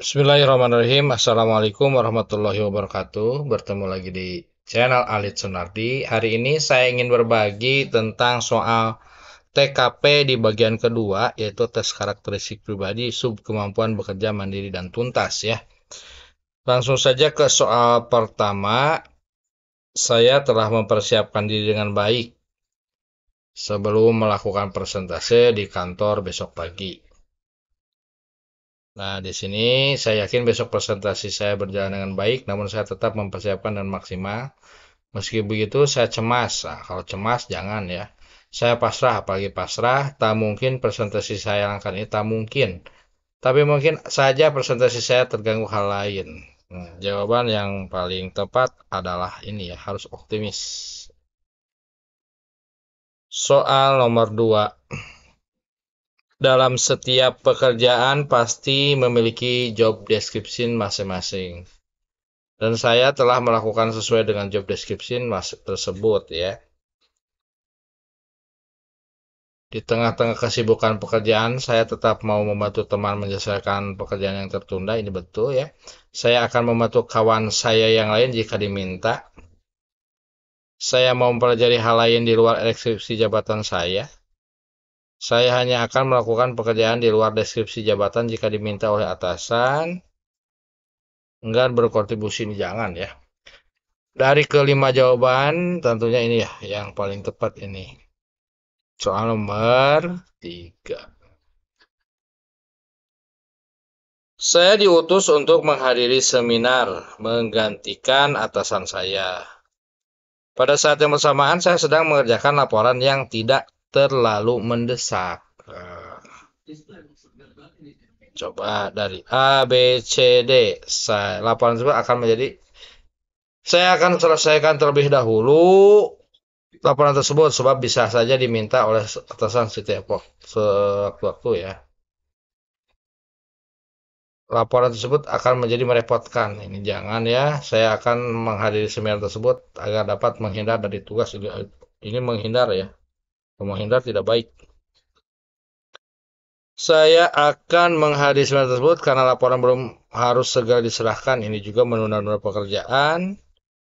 Bismillahirrahmanirrahim. Assalamualaikum warahmatullahi wabarakatuh. Bertemu lagi di channel Alit Sunardi. Hari ini saya ingin berbagi tentang soal TKP di bagian kedua, yaitu tes karakteristik pribadi sub kemampuan bekerja mandiri dan tuntas ya. Langsung saja ke soal pertama. Saya telah mempersiapkan diri dengan baik sebelum melakukan presentase di kantor besok pagi. Nah, di sini saya yakin besok presentasi saya berjalan dengan baik, namun saya tetap mempersiapkan dan maksimal. Meski begitu, saya cemas. Nah, kalau cemas, jangan ya. Saya pasrah, apalagi pasrah, tak mungkin presentasi saya akan ini, tak mungkin. Tapi mungkin saja presentasi saya terganggu hal lain. Jawaban yang paling tepat adalah ini ya, harus optimis. Soal nomor 2. Dalam setiap pekerjaan pasti memiliki job description masing-masing. Dan saya telah melakukan sesuai dengan job description tersebut ya. Di tengah-tengah kesibukan pekerjaan, saya tetap mau membantu teman menyelesaikan pekerjaan yang tertunda. Ini betul ya. Saya akan membantu kawan saya yang lain jika diminta. Saya mau mempelajari hal lain di luar deskripsi jabatan saya. Saya hanya akan melakukan pekerjaan di luar deskripsi jabatan jika diminta oleh atasan. Enggan berkontribusi ini jangan ya. Dari kelima jawaban, tentunya ini ya yang paling tepat ini. Soal nomor 3. Saya diutus untuk menghadiri seminar menggantikan atasan saya. Pada saat yang bersamaan, saya sedang mengerjakan laporan yang tidak terlalu mendesak. Coba dari A, B, C, D. Laporan tersebut akan menjadi, saya akan selesaikan terlebih dahulu laporan tersebut sebab bisa saja diminta oleh atasan setiap waktu ya. Laporan tersebut akan menjadi merepotkan. Ini jangan ya. Saya akan menghadiri seminar tersebut agar dapat menghindar dari tugas. Ini menghindar ya. Menghindar tidak baik. Saya akan menghadiri seminar tersebut karena laporan belum harus segera diserahkan. Ini juga menunda-nunda pekerjaan.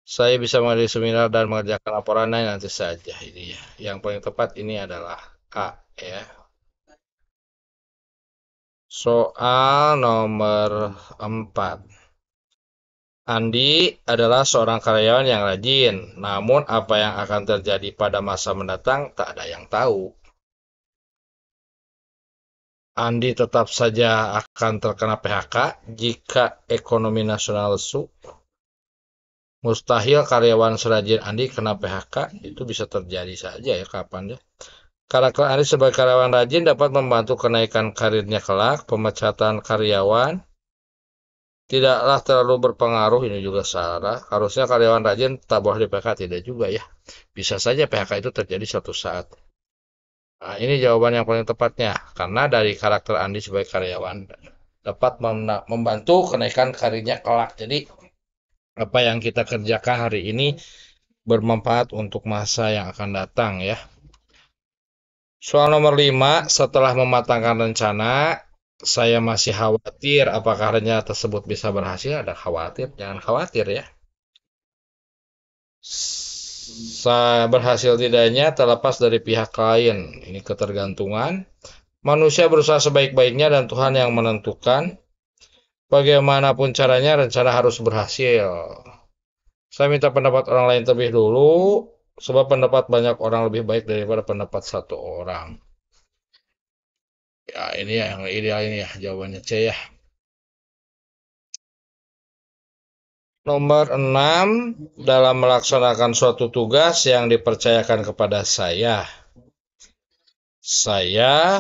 Saya bisa menghadiri seminar dan mengerjakan laporannya nanti saja. Ini ya. Yang paling tepat ini adalah A ya. Soal nomor 4. Andi adalah seorang karyawan yang rajin, namun apa yang akan terjadi pada masa mendatang tak ada yang tahu. Andi tetap saja akan terkena PHK jika ekonomi nasional lesu. Mustahil karyawan serajin Andi kena PHK, itu bisa terjadi saja ya kapan ya. Karakter Andi sebagai karyawan rajin dapat membantu kenaikan karirnya kelak. Pemecatan karyawan tidaklah terlalu berpengaruh, ini juga salah. Harusnya karyawan rajin tak boleh di PHK, tidak juga ya. Bisa saja PHK itu terjadi suatu saat. Nah, ini jawaban yang paling tepatnya. Karena dari karakter Andi sebagai karyawan dapat membantu kenaikan karirnya kelak. Jadi, apa yang kita kerjakan hari ini bermanfaat untuk masa yang akan datang ya. Soal nomor 5, setelah mematangkan rencana, saya masih khawatir apakah rencana tersebut bisa berhasil. Ada khawatir, jangan khawatir ya. Saya berhasil tidaknya terlepas dari pihak lain. Ini ketergantungan. Manusia berusaha sebaik-baiknya dan Tuhan yang menentukan. Bagaimanapun caranya, rencana harus berhasil. Saya minta pendapat orang lain terlebih dulu, sebab pendapat banyak orang lebih baik daripada pendapat satu orang. Ya, ini yang ideal ini ya, jawabannya C ya. Nomor 6, dalam melaksanakan suatu tugas yang dipercayakan kepada saya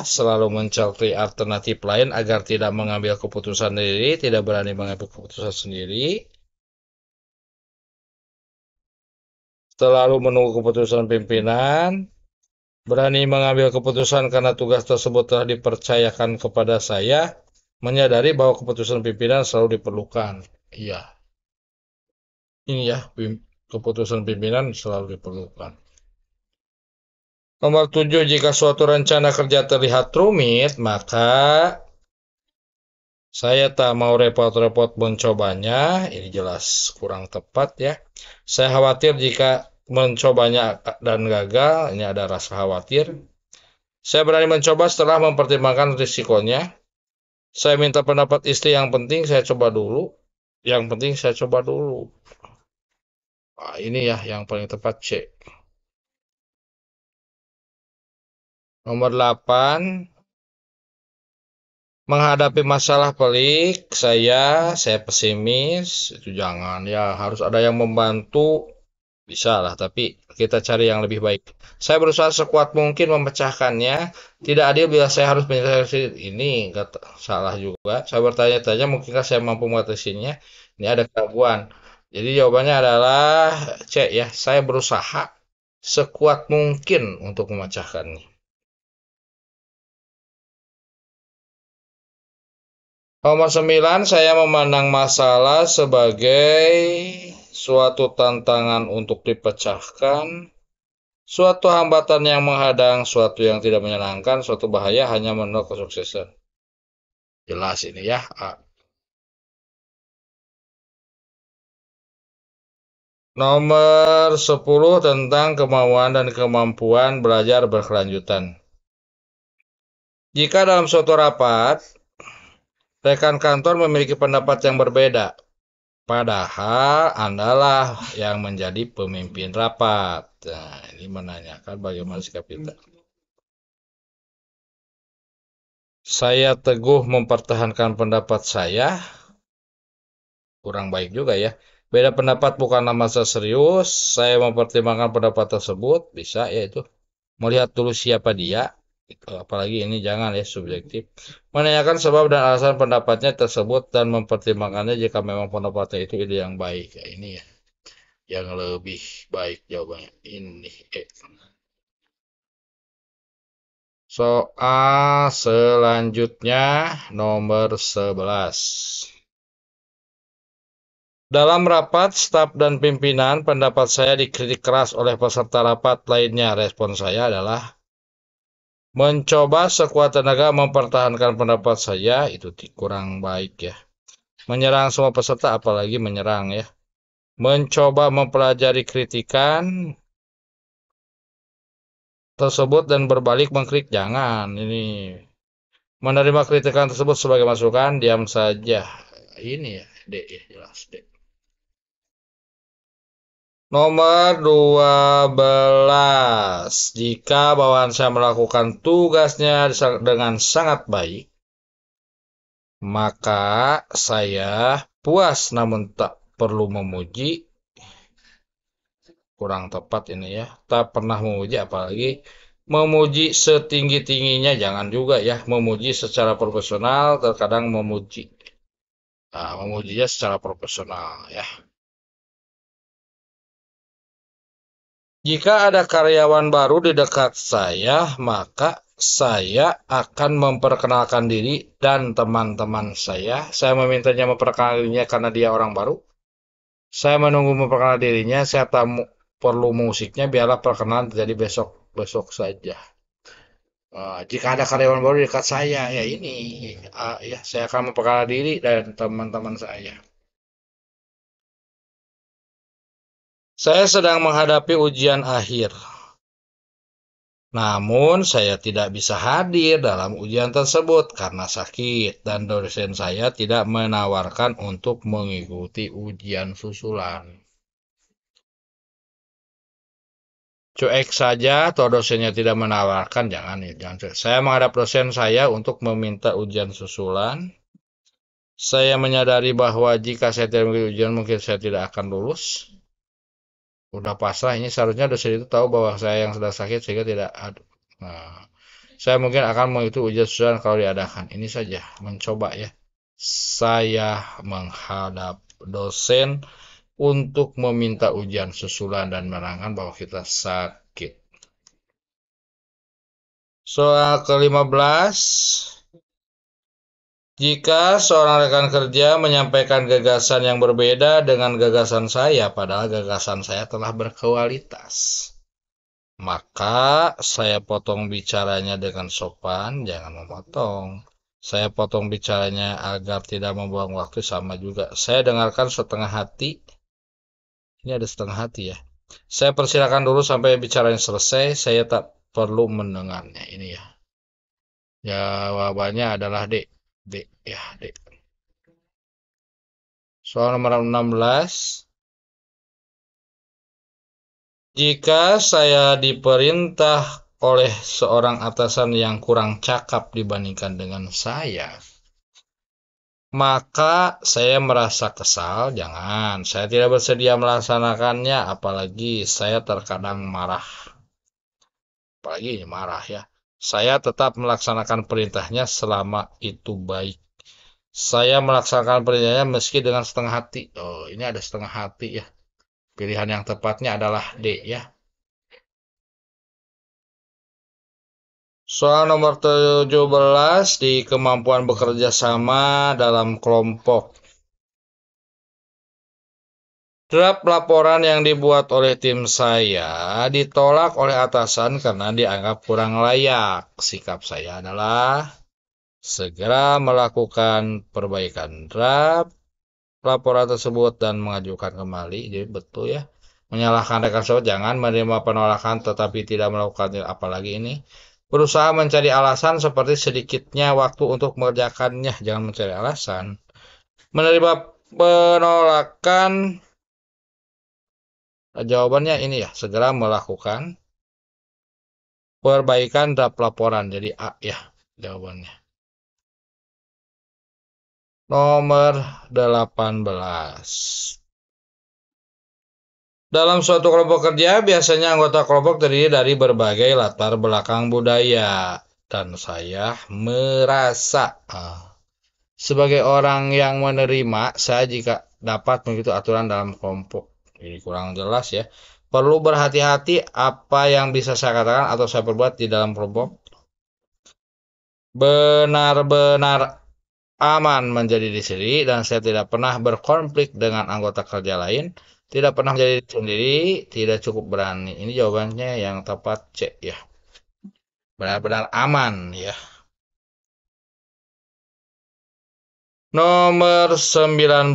selalu mencari alternatif lain agar tidak mengambil keputusan sendiri, tidak berani mengambil keputusan sendiri. Selalu menunggu keputusan pimpinan, berani mengambil keputusan karena tugas tersebut telah dipercayakan kepada saya, menyadari bahwa keputusan pimpinan selalu diperlukan. Iya, ini ya, keputusan pimpinan selalu diperlukan. Nomor 7, jika suatu rencana kerja terlihat rumit, maka Saya tak mau repot-repot mencobanya, ini jelas kurang tepat ya. Saya khawatir jika mencobanya dan gagal, ini ada rasa khawatir. Saya berani mencoba setelah mempertimbangkan risikonya. Saya minta pendapat istri, yang penting saya coba dulu. Yang penting saya coba dulu. Nah, ini ya yang paling tepat, C. Nomor 8, menghadapi masalah pelik, saya pesimis, itu jangan ya, harus ada yang membantu, bisa lah, tapi kita cari yang lebih baik. Saya berusaha sekuat mungkin memecahkannya, tidak adil bila saya harus menyelesaikan ini, salah juga. Saya bertanya-tanya, mungkinkah saya mampu mengatasinya? Ini ada keraguan. Jadi jawabannya adalah C ya, saya berusaha sekuat mungkin untuk memecahkannya. Nomor 9, saya memandang masalah sebagai suatu tantangan untuk dipecahkan, suatu hambatan yang menghadang, suatu yang tidak menyenangkan, suatu bahaya hanya menolak kesuksesan. Jelas ini ya. Nomor 10, tentang kemauan dan kemampuan belajar berkelanjutan. Jika dalam suatu rapat, rekan kantor memiliki pendapat yang berbeda, padahal Andalah yang menjadi pemimpin rapat. Nah, ini menanyakan bagaimana sikap kita. Saya teguh mempertahankan pendapat saya, kurang baik juga ya. Beda pendapat bukanlah masalah serius, saya mempertimbangkan pendapat tersebut, bisa ya itu. Melihat dulu siapa dia, apalagi ini jangan ya subjektif. Menanyakan sebab dan alasan pendapatnya tersebut dan mempertimbangkannya jika memang pendapatnya itu ide yang baik. Ya, ini ya yang lebih baik jawabannya ini. Soal selanjutnya nomor 11. Dalam rapat staf dan pimpinan, pendapat saya dikritik keras oleh peserta rapat lainnya. Respon saya adalah mencoba sekuat tenaga mempertahankan pendapat saya, itu kurang baik ya. Menyerang semua peserta, apalagi menyerang ya. Mencoba mempelajari kritikan tersebut dan berbalik mengkritik, jangan. Ini menerima kritikan tersebut sebagai masukan, diam saja. Ini ya, D ya, jelas D. Nomor 12. Jika bawahan saya melakukan tugasnya dengan sangat baik, maka saya puas namun tak perlu memuji. Kurang tepat ini ya. Tak pernah memuji, apalagi memuji setinggi-tingginya, jangan juga ya. Memuji secara profesional, terkadang memuji. Nah, memujinya secara profesional ya. Jika ada karyawan baru di dekat saya, maka saya akan memperkenalkan diri dan teman-teman saya. Saya memintanya memperkenalkan dirinya karena dia orang baru. Saya menunggu memperkenalkan dirinya, saya tak perlu musiknya, biarlah perkenalan terjadi besok-besok saja. Jika ada karyawan baru di dekat saya, ya ini, ya saya akan memperkenalkan diri dan teman-teman saya. Saya sedang menghadapi ujian akhir. Namun, saya tidak bisa hadir dalam ujian tersebut karena sakit dan dosen saya tidak menawarkan untuk mengikuti ujian susulan. Cuek saja atau dosennya tidak menawarkan, jangan ya, jangan cuek. Saya menghadap dosen saya untuk meminta ujian susulan. Saya menyadari bahwa jika saya tidak mengikuti ujian, mungkin saya tidak akan lulus. Udah pasrah, ini seharusnya dosen itu tahu bahwa saya yang sedang sakit sehingga tidak ada. Nah, saya mungkin akan mengikuti ujian susulan kalau diadakan. Ini saja, mencoba ya. Saya menghadap dosen untuk meminta ujian susulan dan menerangkan bahwa kita sakit. Soal ke-15. Jika seorang rekan kerja menyampaikan gagasan yang berbeda dengan gagasan saya, padahal gagasan saya telah berkualitas, maka saya potong bicaranya dengan sopan, jangan memotong. Saya potong bicaranya agar tidak membuang waktu, sama juga. Saya dengarkan setengah hati. Ini ada setengah hati ya. Saya persilakan dulu sampai bicaranya selesai. Saya tak perlu mendengarnya. Ini ya. Jawabannya adalah D. D ya, D. Soal nomor 16. Jika saya diperintah oleh seorang atasan yang kurang cakap dibandingkan dengan saya, maka saya merasa kesal. Jangan, saya tidak bersedia melaksanakannya, apalagi saya terkadang marah. Apalagi marah ya. Saya tetap melaksanakan perintahnya selama itu baik. Saya melaksanakan perintahnya meski dengan setengah hati. Oh, ini ada setengah hati ya. Pilihan yang tepatnya adalah D ya. Soal nomor 17 di kemampuan bekerja sama dalam kelompok. Draft laporan yang dibuat oleh tim saya ditolak oleh atasan karena dianggap kurang layak. Sikap saya adalah segera melakukan perbaikan draft laporan tersebut dan mengajukan kembali. Jadi betul ya. Menyalahkan rekan tersebut, jangan menerima penolakan tetapi tidak melakukan apalagi ini. Berusaha mencari alasan seperti sedikitnya waktu untuk mengerjakannya, jangan mencari alasan. Menerima penolakan, jawabannya ini ya, segera melakukan perbaikan draft laporan. Jadi A ya jawabannya. Nomor 18. Dalam suatu kelompok kerja, biasanya anggota kelompok terdiri dari berbagai latar belakang budaya. Dan saya merasa sebagai orang yang menerima, saya jika dapat mengikuti aturan dalam kelompok. Ini kurang jelas ya. Perlu berhati-hati apa yang bisa saya katakan atau saya perbuat di dalam kelompok. Benar-benar aman menjadi diri sendiri dan saya tidak pernah berkonflik dengan anggota kerja lain. Tidak pernah menjadi diri sendiri, tidak cukup berani. Ini jawabannya yang tepat C ya. Benar-benar aman ya. Nomor 19.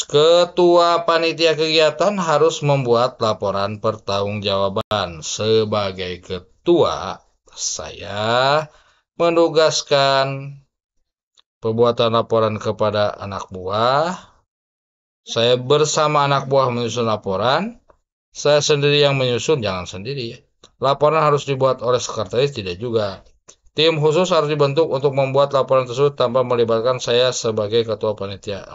Ketua panitia kegiatan harus membuat laporan pertanggungjawaban. Sebagai ketua, saya menugaskan pembuatan laporan kepada anak buah. Saya bersama anak buah menyusun laporan. Saya sendiri yang menyusun, jangan sendiri ya. Laporan harus dibuat oleh sekretaris, tidak juga. Tim khusus harus dibentuk untuk membuat laporan tersebut tanpa melibatkan saya sebagai ketua panitia.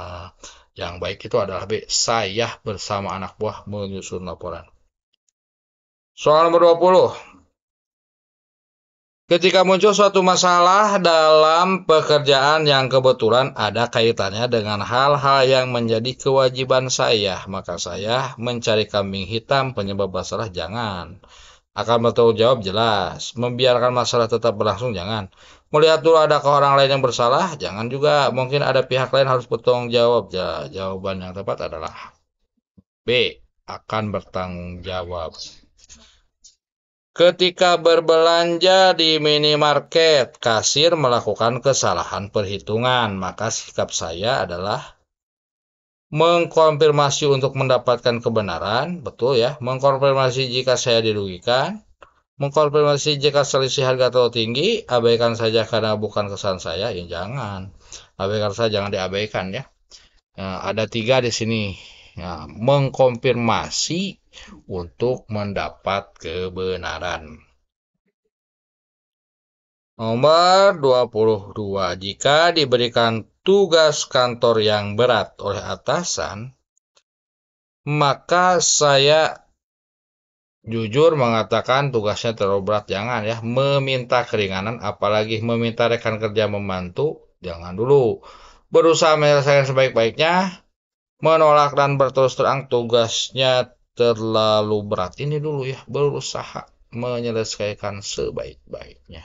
Yang baik itu adalah B. Saya bersama anak buah menyusun laporan. Soal nomor 20. Ketika muncul suatu masalah dalam pekerjaan yang kebetulan ada kaitannya dengan hal-hal yang menjadi kewajiban saya, maka saya mencari kambing hitam penyebab masalah, jangan. Akan bertanggung jawab, jelas. Membiarkan masalah tetap berlangsung, jangan. Melihat dulu adakah orang lain yang bersalah, jangan juga. Mungkin ada pihak lain harus bertanggung jawab. Ya, jawaban yang tepat adalah B. Akan bertanggung jawab. Ketika berbelanja di minimarket, kasir melakukan kesalahan perhitungan, maka sikap saya adalah mengkonfirmasi untuk mendapatkan kebenaran, betul ya, mengkonfirmasi jika saya dirugikan, mengkonfirmasi jika selisih harga terlalu tinggi, abaikan saja karena bukan kesalahan saya, ya jangan. Abaikan saja, jangan diabaikan ya. Nah, ada 3 di sini. Nah, mengkonfirmasi untuk mendapat kebenaran. Nomor 22. Jika diberikan tugas kantor yang berat oleh atasan, maka saya jujur mengatakan tugasnya terlalu berat, jangan ya. Meminta keringanan, apalagi meminta rekan kerja membantu, jangan dulu. Berusaha menyelesaikan sebaik-baiknya, menolak dan berterus terang tugasnya terlalu berat. Ini dulu ya, berusaha menyelesaikan sebaik-baiknya.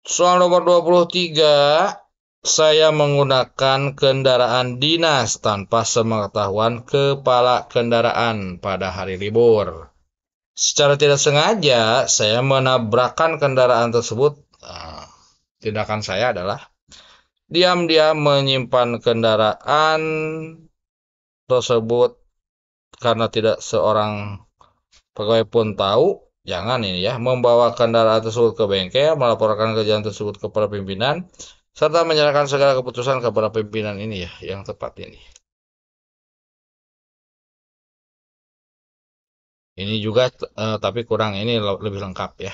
Soal nomor 23. Saya menggunakan kendaraan dinas tanpa sepengetahuan kepala kendaraan pada hari libur. Secara tidak sengaja, saya menabrakkan kendaraan tersebut. tindakan saya adalah diam-diam menyimpan kendaraan tersebut karena tidak seorang pegawai pun tahu. Jangan ini ya, membawa kendaraan tersebut ke bengkel, melaporkan kejadian tersebut kepada pimpinan, serta menyerahkan segala keputusan kepada pimpinan ini ya, yang tepat ini. Ini juga tapi kurang, ini lebih lengkap ya.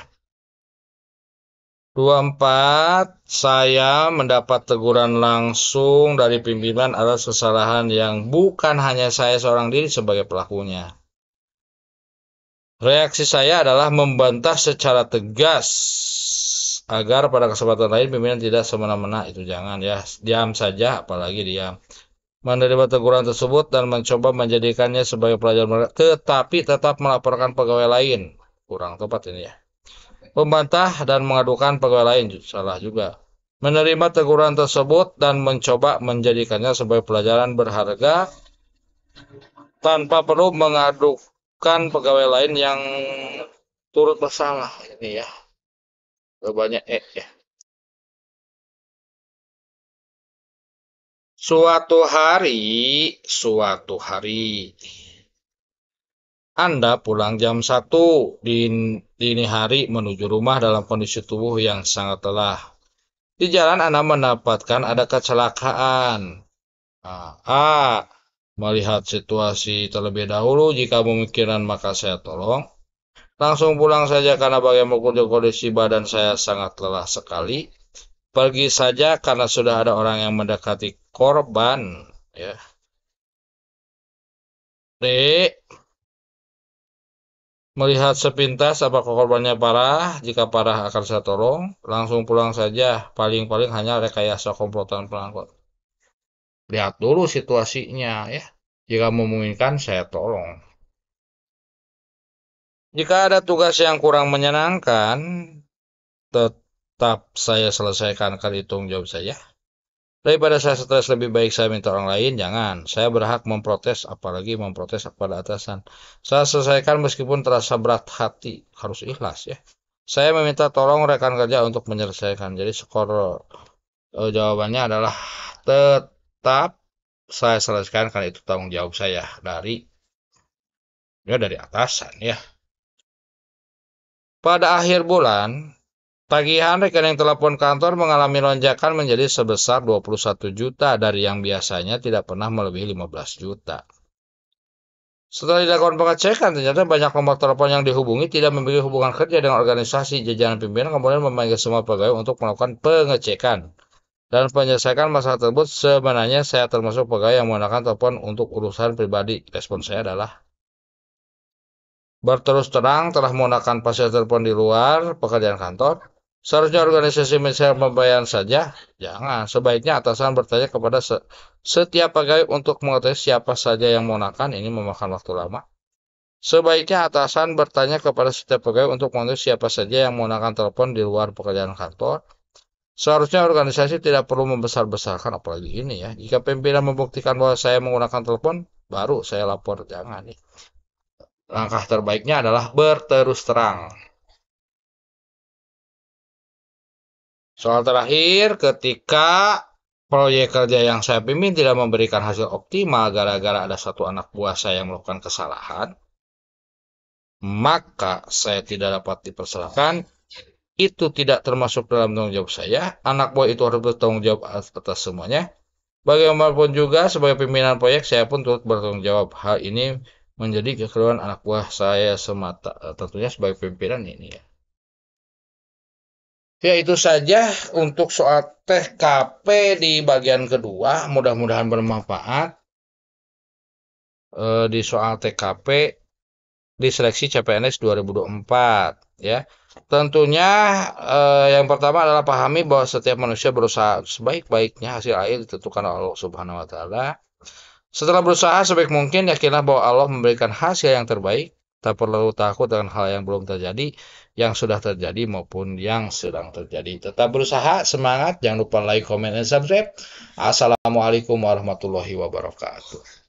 24, saya mendapat teguran langsung dari pimpinan atas kesalahan yang bukan hanya saya seorang diri sebagai pelakunya. Reaksi saya adalah membantah secara tegas agar pada kesempatan lain pimpinan tidak semena-mena. Itu jangan ya, diam saja, apalagi diam. Menerima teguran tersebut dan mencoba menjadikannya sebagai pelajaran, tetapi tetap melaporkan pegawai lain. Kurang tepat ini ya. Membantah dan mengadukan pegawai lain, salah juga. Menerima teguran tersebut dan mencoba menjadikannya sebagai pelajaran berharga tanpa perlu mengadukan pegawai lain yang turut bersalah. Ini ya, banyak ya. Suatu hari, Anda pulang jam 1 dini hari menuju rumah dalam kondisi tubuh yang sangat lelah. Di jalan Anda mendapatkan ada kecelakaan. Melihat situasi terlebih dahulu, jika memungkinkan maka saya tolong. Langsung pulang saja karena bagaimana kondisi badan saya sangat lelah sekali. Pergi saja karena sudah ada orang yang mendekati korban. Ya. D. Melihat sepintas apakah korbannya parah. Jika parah akan saya tolong. Langsung pulang saja. Paling-paling hanya rekayasa komplotan pelanggar. Lihat dulu situasinya ya. Jika memungkinkan saya tolong. Jika ada tugas yang kurang menyenangkan, tetap saya selesaikan kali tanggung jawab saya. Daripada saya stres, lebih baik saya minta orang lain. Jangan. Saya berhak memprotes, apalagi memprotes kepada atasan. Saya selesaikan meskipun terasa berat hati. Harus ikhlas ya. Saya meminta tolong rekan kerja untuk menyelesaikan. Jadi skor jawabannya adalah tetap saya selesaikan karena itu tanggung jawab saya dari atasan ya. Pada akhir bulan, tagihan rekening telepon kantor mengalami lonjakan menjadi sebesar 21 juta dari yang biasanya tidak pernah melebihi 15 juta. Setelah dilakukan pengecekan, ternyata banyak nomor telepon yang dihubungi tidak memiliki hubungan kerja dengan organisasi. Jajaran pimpinan kemudian memanggil semua pegawai untuk melakukan pengecekan dan menyelesaikan masalah tersebut. Sebenarnya saya termasuk pegawai yang menggunakan telepon untuk urusan pribadi. Respon saya adalah berterus terang telah menggunakan pasir telepon di luar pekerjaan kantor. Seharusnya organisasi menyelesaikan pembayaran saja. Jangan. Sebaiknya atasan bertanya kepada setiap pegawai untuk mengetahui siapa saja yang menggunakan. Ini memakan waktu lama. Sebaiknya atasan bertanya kepada setiap pegawai untuk mengetahui siapa saja yang menggunakan telepon di luar pekerjaan kantor. Seharusnya organisasi tidak perlu membesar-besarkan, apalagi ini ya. Jika pimpinan membuktikan bahwa saya menggunakan telepon, baru saya lapor. Jangan nih. Langkah terbaiknya adalah berterus terang. Soal terakhir, ketika proyek kerja yang saya pimpin tidak memberikan hasil optimal gara-gara ada satu anak buah saya yang melakukan kesalahan, maka saya tidak dapat dipersalahkan. Itu tidak termasuk dalam tanggung jawab saya. Anak buah itu harus bertanggung jawab atas semuanya. Bagaimanapun juga sebagai pimpinan proyek saya pun turut bertanggung jawab. Hal ini menjadi kekeliruan anak buah saya semata. Tentunya sebagai pimpinan ini ya. Ya itu saja untuk soal TKP di bagian kedua. Mudah-mudahan bermanfaat. Di soal TKP di seleksi CPNS 2024 ya. Tentunya yang pertama adalah pahami bahwa setiap manusia berusaha sebaik-baiknya, hasil akhir ditentukan oleh Allah Subhanahu wa taala. Setelah berusaha sebaik mungkin, yakinlah bahwa Allah memberikan hasil yang terbaik. Tak perlu takut dengan hal yang belum terjadi, yang sudah terjadi maupun yang sedang terjadi. Tetap berusaha, semangat, jangan lupa like, comment, dan subscribe. Assalamualaikum warahmatullahi wabarakatuh.